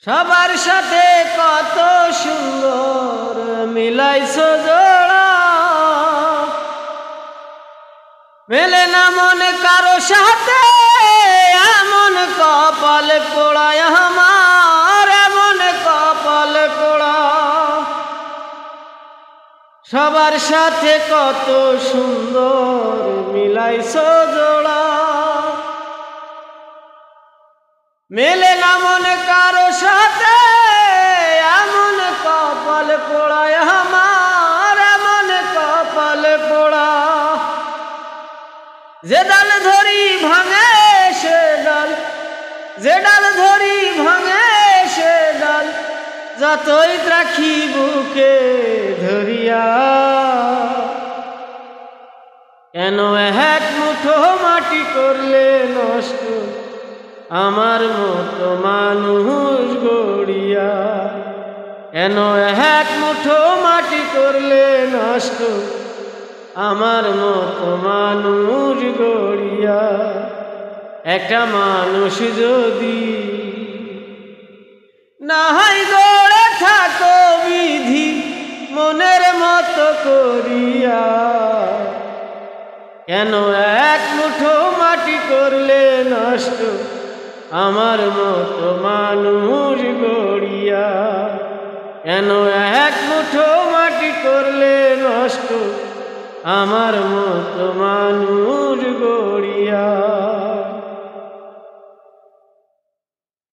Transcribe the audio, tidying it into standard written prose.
সবার সাথে কত সুন্দর মিলাইছো জোড়া, মেলে না মনে কারো সাথে এমন কপাল পোড়ায় আমার, এমন কপাল পোড়া। সবার সাথে কত সুন্দর মিলাইছো জোড়া, মেলে না মনে কারো সাথে এমন কপাল পোড়ায় আমার, এমন কপাল পোড়া। যে ডাল ধরি ভাঙে সে ডাল, যে ডাল ধরি ভাঙে সে ডাল, যতই রাখি বুকে ধরিয়া। কেন এক মুঠো মাটি করলে নষ্ট আমার মতো মানুষ গড়িয়া, কেন এক মুঠো মাটি করলে নষ্ট আমার মতো মানুষ গড়িয়া। একটা মানুষ যদি না হয় গড়ে থাকো বিধি মনের মতো করিয়া, কেন এক মুঠো মাটি করলে নষ্ট আমার মতো মানুষ গড়িয়া। কেন এক মুঠো মাটি করলে নষ্ট আমার মতো মানুষ গড়িয়া।